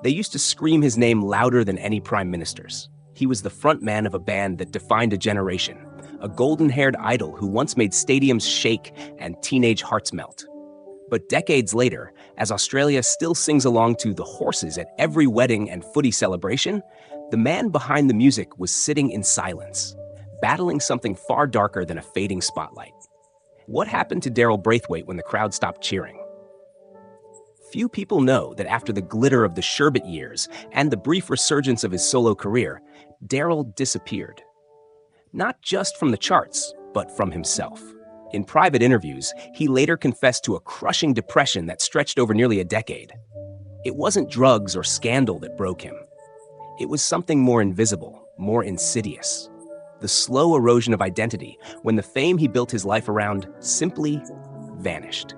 They used to scream his name louder than any prime ministers. He was the front man of a band that defined a generation, a golden-haired idol who once made stadiums shake and teenage hearts melt. But decades later, as Australia still sings along to The Horses at every wedding and footy celebration, the man behind the music was sitting in silence, battling something far darker than a fading spotlight. What happened to Daryl Braithwaite when the crowd stopped cheering? Few people know that after the glitter of the Sherbet years and the brief resurgence of his solo career, Daryl disappeared. Not just from the charts, but from himself. In private interviews, he later confessed to a crushing depression that stretched over nearly a decade. It wasn't drugs or scandal that broke him. It was something more invisible, more insidious. The slow erosion of identity when the fame he built his life around simply vanished.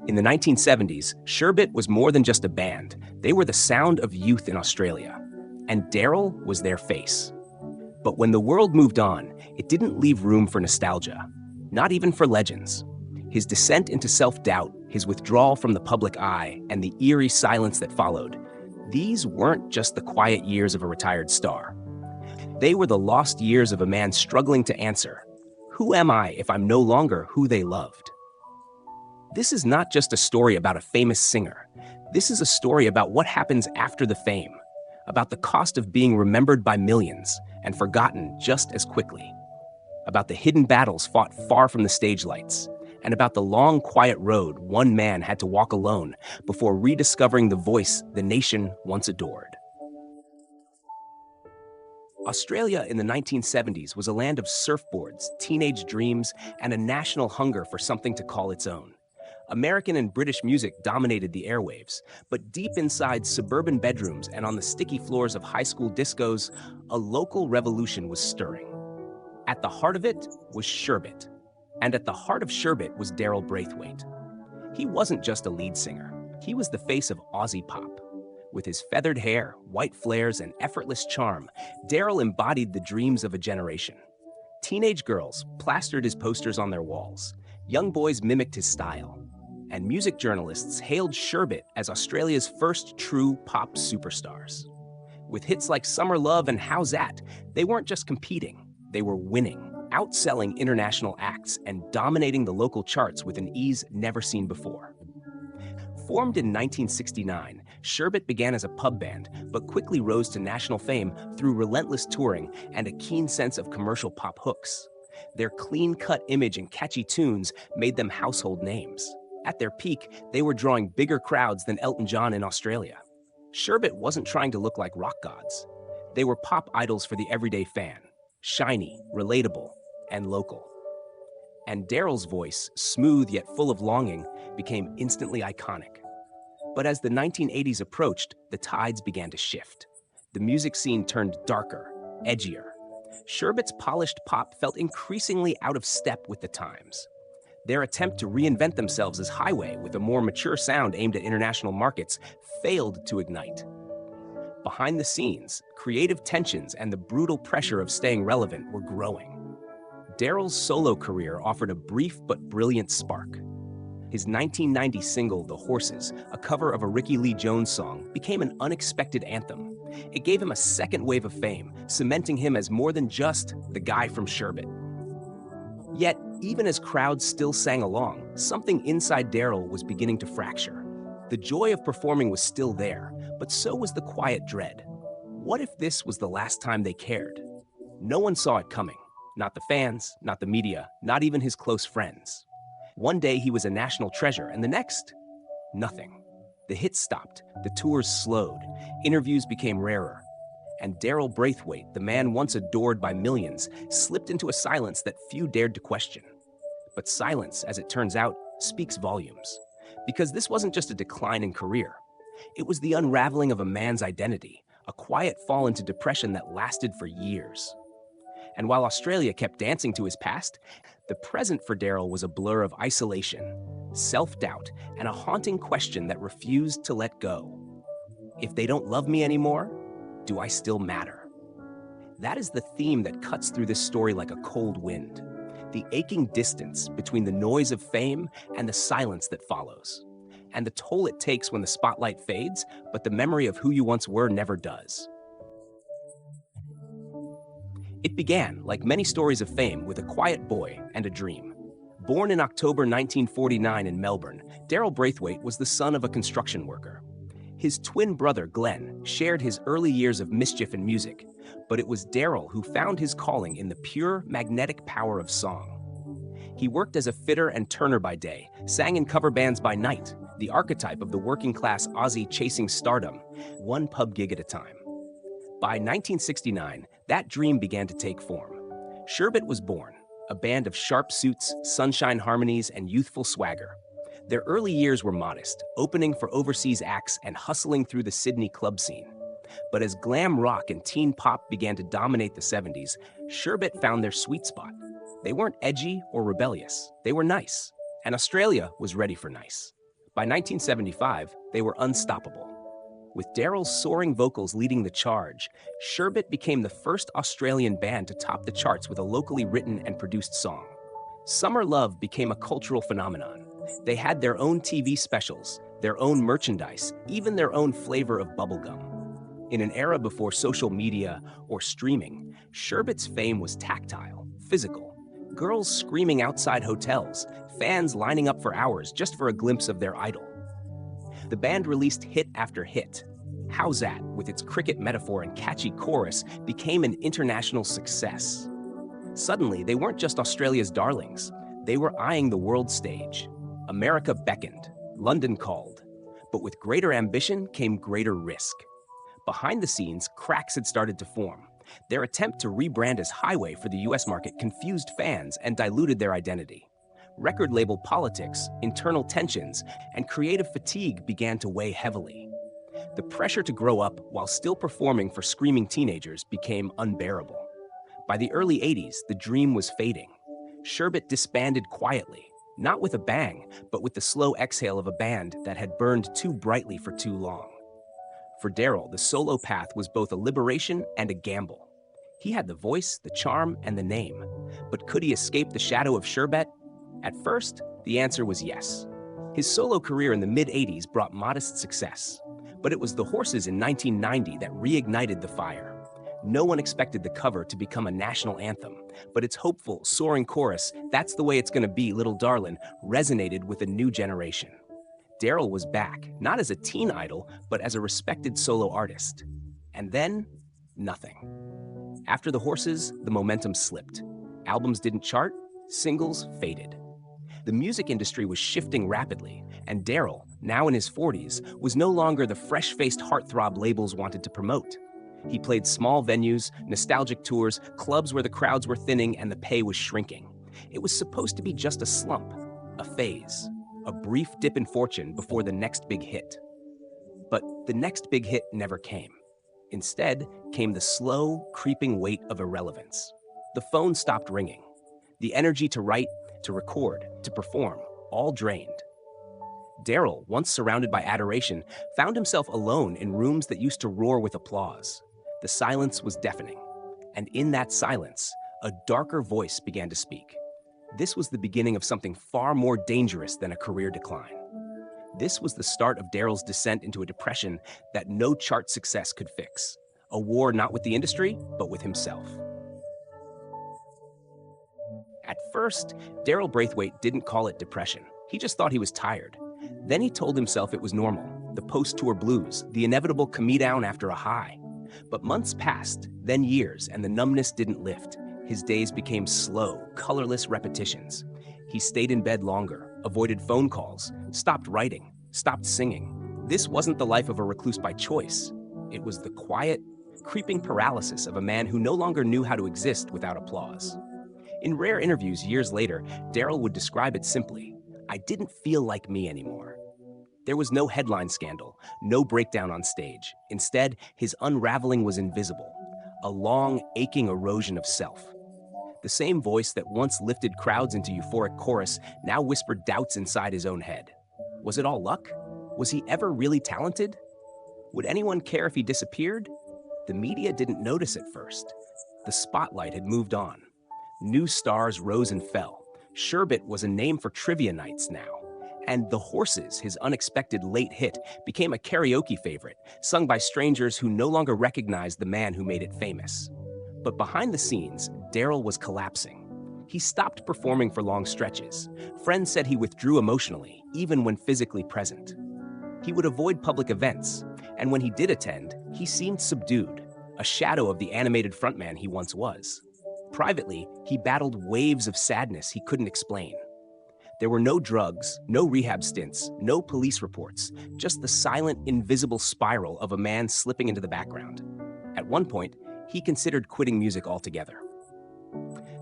In the 1970s, Sherbet was more than just a band. They were the sound of youth in Australia. And Daryl was their face. But when the world moved on, it didn't leave room for nostalgia. Not even for legends. His descent into self-doubt, his withdrawal from the public eye, and the eerie silence that followed, these weren't just the quiet years of a retired star. They were the lost years of a man struggling to answer, who am I if I'm no longer who they loved? This is not just a story about a famous singer. This is a story about what happens after the fame, about the cost of being remembered by millions and forgotten just as quickly, about the hidden battles fought far from the stage lights, and about the long, quiet road one man had to walk alone before rediscovering the voice the nation once adored. Australia in the 1970s was a land of surfboards, teenage dreams, and a national hunger for something to call its own. American and British music dominated the airwaves, but deep inside suburban bedrooms and on the sticky floors of high school discos, a local revolution was stirring. At the heart of it was Sherbet, and at the heart of Sherbet was Daryl Braithwaite. He wasn't just a lead singer, he was the face of Aussie pop. With his feathered hair, white flares, and effortless charm, Daryl embodied the dreams of a generation. Teenage girls plastered his posters on their walls, young boys mimicked his style, and music journalists hailed Sherbet as Australia's first true pop superstars. With hits like Summer Love and How's That, they weren't just competing, they were winning, outselling international acts and dominating the local charts with an ease never seen before. Formed in 1969, Sherbet began as a pub band, but quickly rose to national fame through relentless touring and a keen sense of commercial pop hooks. Their clean-cut image and catchy tunes made them household names. At their peak, they were drawing bigger crowds than Elton John in Australia. Sherbet wasn't trying to look like rock gods. They were pop idols for the everyday fan, shiny, relatable, and local. And Daryl's voice, smooth yet full of longing, became instantly iconic. But as the 1980s approached, the tides began to shift. The music scene turned darker, edgier. Sherbet's polished pop felt increasingly out of step with the times. Their attempt to reinvent themselves as Highway with a more mature sound aimed at international markets failed to ignite. Behind the scenes, creative tensions and the brutal pressure of staying relevant were growing. Daryl's solo career offered a brief but brilliant spark. His 1990 single, The Horses, a cover of a Ricky Lee Jones song, became an unexpected anthem. It gave him a second wave of fame, cementing him as more than just the guy from Sherbet. Yet, even as crowds still sang along, something inside Daryl was beginning to fracture. The joy of performing was still there, but so was the quiet dread. What if this was the last time they cared? No one saw it coming. Not the fans, not the media, not even his close friends. One day he was a national treasure, and the next, nothing. The hits stopped, the tours slowed, interviews became rarer. And Daryl Braithwaite, the man once adored by millions, slipped into a silence that few dared to question. But silence, as it turns out, speaks volumes. Because this wasn't just a decline in career. It was the unraveling of a man's identity, a quiet fall into depression that lasted for years. And while Australia kept dancing to his past, the present for Daryl was a blur of isolation, self-doubt, and a haunting question that refused to let go. If they don't love me anymore, do I still matter? That is the theme that cuts through this story like a cold wind. The aching distance between the noise of fame and the silence that follows. and the toll it takes when the spotlight fades, but the memory of who you once were never does. It began, like many stories of fame, with a quiet boy and a dream. Born in October 1949 in Melbourne, Daryl Braithwaite was the son of a construction worker. His twin brother, Glenn, shared his early years of mischief and music, but it was Daryl who found his calling in the pure, magnetic power of song. He worked as a fitter and turner by day, sang in cover bands by night, the archetype of the working-class Aussie chasing stardom, one pub gig at a time. By 1969, that dream began to take form. Sherbet was born, a band of sharp suits, sunshine harmonies, and youthful swagger. Their early years were modest, opening for overseas acts and hustling through the Sydney club scene. But as glam rock and teen pop began to dominate the 70s, Sherbet found their sweet spot. They weren't edgy or rebellious, they were nice, and Australia was ready for nice. By 1975, they were unstoppable. With Daryl's soaring vocals leading the charge, Sherbet became the first Australian band to top the charts with a locally written and produced song. Summer Love became a cultural phenomenon. They had their own TV specials, their own merchandise, even their own flavor of bubblegum. In an era before social media or streaming, Sherbet's fame was tactile, physical. Girls screaming outside hotels, fans lining up for hours just for a glimpse of their idol. The band released hit after hit. How's That, with its cricket metaphor and catchy chorus, became an international success. Suddenly, they weren't just Australia's darlings. They were eyeing the world stage. America beckoned, London called. But with greater ambition came greater risk. Behind the scenes, cracks had started to form. Their attempt to rebrand as Highway for the US market confused fans and diluted their identity. Record label politics, internal tensions, and creative fatigue began to weigh heavily. The pressure to grow up while still performing for screaming teenagers became unbearable. By the early 80s, the dream was fading. Sherbet disbanded quietly, not with a bang, but with the slow exhale of a band that had burned too brightly for too long. For Daryl, the solo path was both a liberation and a gamble. He had the voice, the charm, and the name. But could he escape the shadow of Sherbet? At first, the answer was yes. His solo career in the mid-80s brought modest success. But it was The Horses in 1990 that reignited the fire. No one expected the cover to become a national anthem, but its hopeful, soaring chorus, "That's the way it's gonna be, little darlin'," resonated with a new generation. Daryl was back, not as a teen idol, but as a respected solo artist. And then, nothing. After The Horses, the momentum slipped. Albums didn't chart, singles faded. The music industry was shifting rapidly, and Daryl, now in his 40s, was no longer the fresh-faced heartthrob labels wanted to promote. He played small venues, nostalgic tours, clubs where the crowds were thinning and the pay was shrinking. It was supposed to be just a slump, a phase, a brief dip in fortune before the next big hit. But the next big hit never came. Instead came the slow, creeping weight of irrelevance. The phone stopped ringing. The energy to write, to record, to perform, all drained. Daryl, once surrounded by adoration, found himself alone in rooms that used to roar with applause. The silence was deafening. And in that silence, a darker voice began to speak. This was the beginning of something far more dangerous than a career decline. This was the start of Daryl's descent into a depression that no chart success could fix. A war not with the industry, but with himself. At first, Daryl Braithwaite didn't call it depression. He just thought he was tired. Then he told himself it was normal, the post-tour blues, the inevitable come-down after a high. But months passed, then years, and the numbness didn't lift. His days became slow, colorless repetitions. He stayed in bed longer, avoided phone calls, stopped writing, stopped singing. This wasn't the life of a recluse by choice. It was the quiet, creeping paralysis of a man who no longer knew how to exist without applause. In rare interviews years later, Daryl would describe it simply: "I didn't feel like me anymore." There was no headline scandal, no breakdown on stage. Instead, his unraveling was invisible, a long, aching erosion of self. The same voice that once lifted crowds into euphoric chorus now whispered doubts inside his own head. Was it all luck? Was he ever really talented? Would anyone care if he disappeared? The media didn't notice at first. The spotlight had moved on. New stars rose and fell. Sherbet was a name for trivia nights now. And The Horses, his unexpected late hit, became a karaoke favorite, sung by strangers who no longer recognized the man who made it famous. But behind the scenes, Daryl was collapsing. He stopped performing for long stretches. Friends said he withdrew emotionally, even when physically present. He would avoid public events, and when he did attend, he seemed subdued, a shadow of the animated frontman he once was. Privately, he battled waves of sadness he couldn't explain. There were no drugs, no rehab stints, no police reports, just the silent, invisible spiral of a man slipping into the background. At one point, he considered quitting music altogether.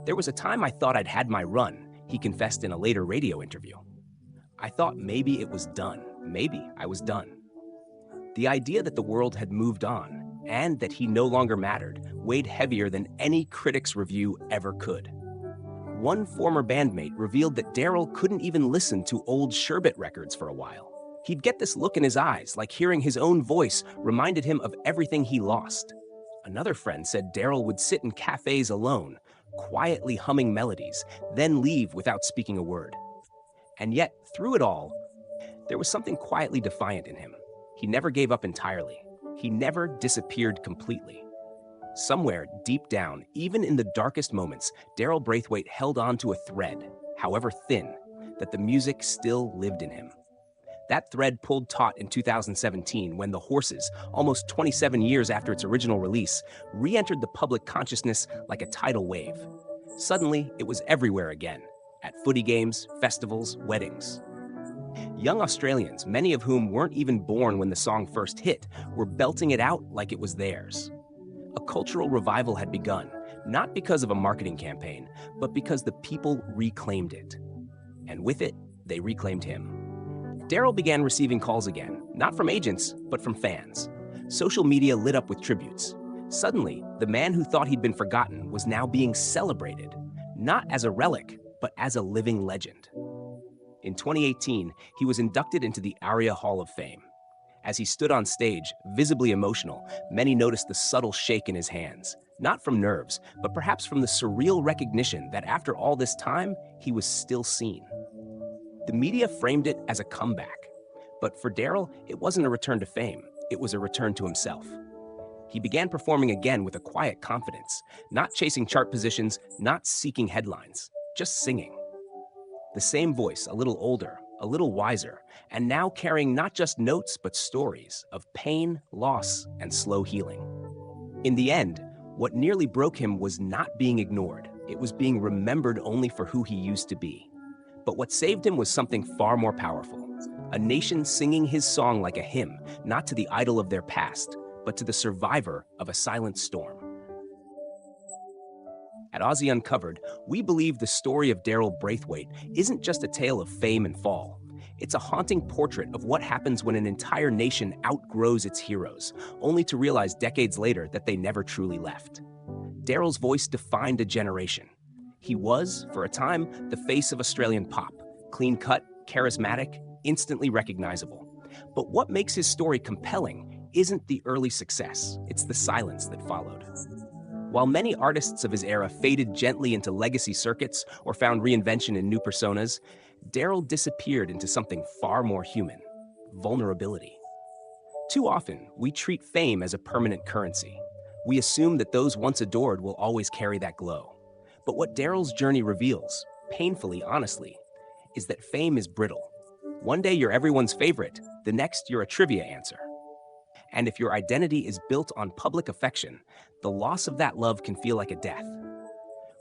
"There was a time I thought I'd had my run," he confessed in a later radio interview. "I thought maybe it was done. Maybe I was done." The idea that the world had moved on and that he no longer mattered weighed heavier than any critic's review ever could. One former bandmate revealed that Daryl couldn't even listen to old Sherbet records for a while. He'd get this look in his eyes, like hearing his own voice reminded him of everything he lost. Another friend said Daryl would sit in cafes alone, quietly humming melodies, then leave without speaking a word. And yet, through it all, there was something quietly defiant in him. He never gave up entirely. He never disappeared completely. Somewhere deep down, even in the darkest moments, Daryl Braithwaite held on to a thread, however thin, that the music still lived in him. That thread pulled taut in 2017 when The Horses, almost 27 years after its original release, re-entered the public consciousness like a tidal wave. Suddenly, it was everywhere again, at footy games, festivals, weddings. Young Australians, many of whom weren't even born when the song first hit, were belting it out like it was theirs. A cultural revival had begun, not because of a marketing campaign, but because the people reclaimed it. And with it, they reclaimed him. Daryl began receiving calls again, not from agents, but from fans. Social media lit up with tributes. Suddenly, the man who thought he'd been forgotten was now being celebrated, not as a relic, but as a living legend. In 2018, he was inducted into the ARIA Hall of Fame. As he stood on stage, visibly emotional, many noticed the subtle shake in his hands, not from nerves, but perhaps from the surreal recognition that after all this time, he was still seen. The media framed it as a comeback, but for Daryl, it wasn't a return to fame, it was a return to himself. He began performing again with a quiet confidence, not chasing chart positions, not seeking headlines, just singing. The same voice, a little older, a little wiser, and now carrying not just notes but stories of pain, loss, and slow healing. In the end, what nearly broke him was not being ignored. It was being remembered only for who he used to be. But what saved him was something far more powerful. A nation singing his song like a hymn, not to the idol of their past, but to the survivor of a silent storm. At Aussie Uncovered, we believe the story of Daryl Braithwaite isn't just a tale of fame and fall. It's a haunting portrait of what happens when an entire nation outgrows its heroes, only to realize decades later that they never truly left. Daryl's voice defined a generation. He was, for a time, the face of Australian pop, clean-cut, charismatic, instantly recognizable. But what makes his story compelling isn't the early success, it's the silence that followed. While many artists of his era faded gently into legacy circuits or found reinvention in new personas, Daryl disappeared into something far more human: vulnerability. Too often, we treat fame as a permanent currency. We assume that those once adored will always carry that glow. But what Daryl's journey reveals, painfully honestly, is that fame is brittle. One day you're everyone's favorite, the next you're a trivia answer. And if your identity is built on public affection, the loss of that love can feel like a death.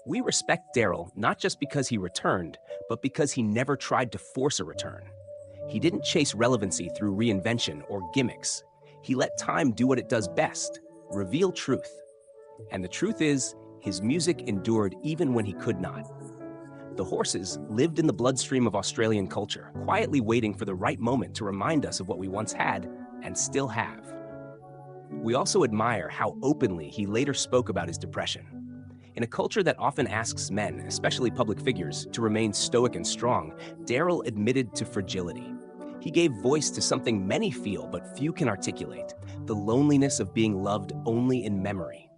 We respect Daryl not just because he returned, but because he never tried to force a return. He didn't chase relevancy through reinvention or gimmicks. He let time do what it does best: reveal truth. And the truth is, his music endured even when he could not. The Horses lived in the bloodstream of Australian culture, quietly waiting for the right moment to remind us of what we once had and still have. We also admire how openly he later spoke about his depression. In a culture that often asks men, especially public figures, to remain stoic and strong, Daryl admitted to fragility. He gave voice to something many feel but few can articulate: the loneliness of being loved only in memory.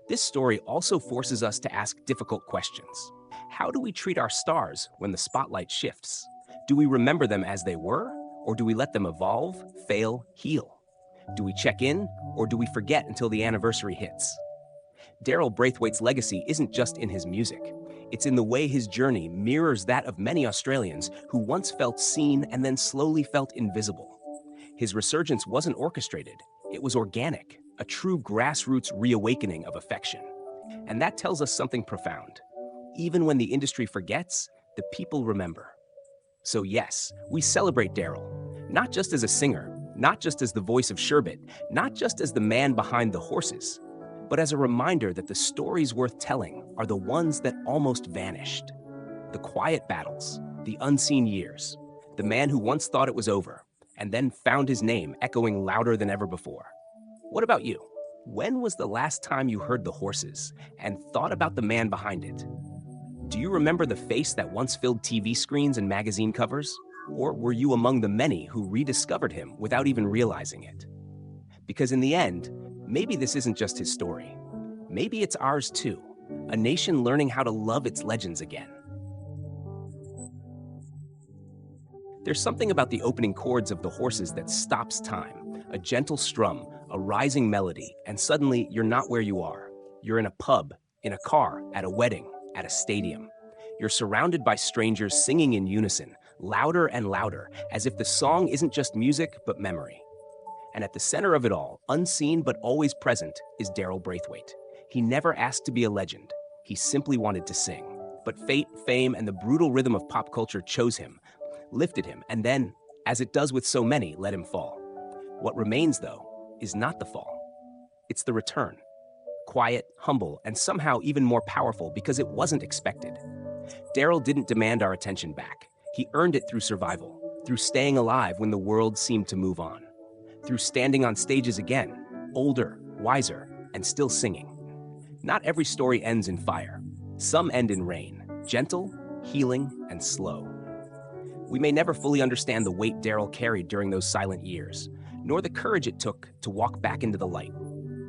This story also forces us to ask difficult questions. How do we treat our stars when the spotlight shifts? Do we remember them as they were, or do we let them evolve, fail, heal? Do we check in, or do we forget until the anniversary hits? Daryl Braithwaite's legacy isn't just in his music. It's in the way his journey mirrors that of many Australians who once felt seen and then slowly felt invisible. His resurgence wasn't orchestrated, it was organic, a true grassroots reawakening of affection. And that tells us something profound. Even when the industry forgets, the people remember. So yes, we celebrate Daryl, not just as a singer, not just as the voice of Sherbet, not just as the man behind the horses, but as a reminder that the stories worth telling are the ones that almost vanished. The quiet battles, the unseen years, the man who once thought it was over, and then found his name echoing louder than ever before. What about you? When was the last time you heard the horses and thought about the man behind it? Do you remember the face that once filled TV screens and magazine covers? Or were you among the many who rediscovered him without even realizing it? Because in the end, maybe this isn't just his story. Maybe it's ours too, a nation learning how to love its legends again. There's something about the opening chords of the horses that stops time, a gentle strum, a rising melody, and suddenly you're not where you are. You're in a pub, in a car, at a wedding, at a stadium. You're surrounded by strangers singing in unison, louder and louder, as if the song isn't just music, but memory. And at the center of it all, unseen but always present, is Daryl Braithwaite. He never asked to be a legend. He simply wanted to sing. But fate, fame, and the brutal rhythm of pop culture chose him, lifted him, and then, as it does with so many, let him fall. What remains, though, is not the fall. It's the return. Quiet, humble, and somehow even more powerful because it wasn't expected. Daryl didn't demand our attention back. He earned it through survival, through staying alive when the world seemed to move on, through standing on stages again, older, wiser, and still singing. Not every story ends in fire. Some end in rain, gentle, healing, and slow. We may never fully understand the weight Daryl carried during those silent years, nor the courage it took to walk back into the light.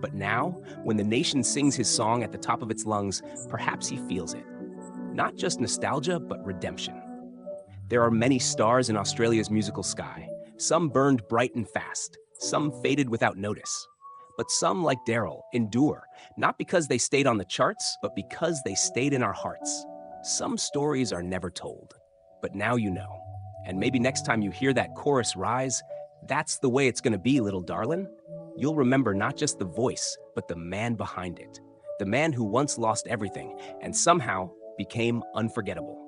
But now, when the nation sings his song at the top of its lungs, perhaps he feels it. Not just nostalgia, but redemption. There are many stars in Australia's musical sky. Some burned bright and fast, some faded without notice. But some, like Daryl, endure, not because they stayed on the charts, but because they stayed in our hearts. Some stories are never told, but now you know. And maybe next time you hear that chorus rise, that's the way it's gonna be, little darlin'. You'll remember not just the voice, but the man behind it. The man who once lost everything and somehow became unforgettable.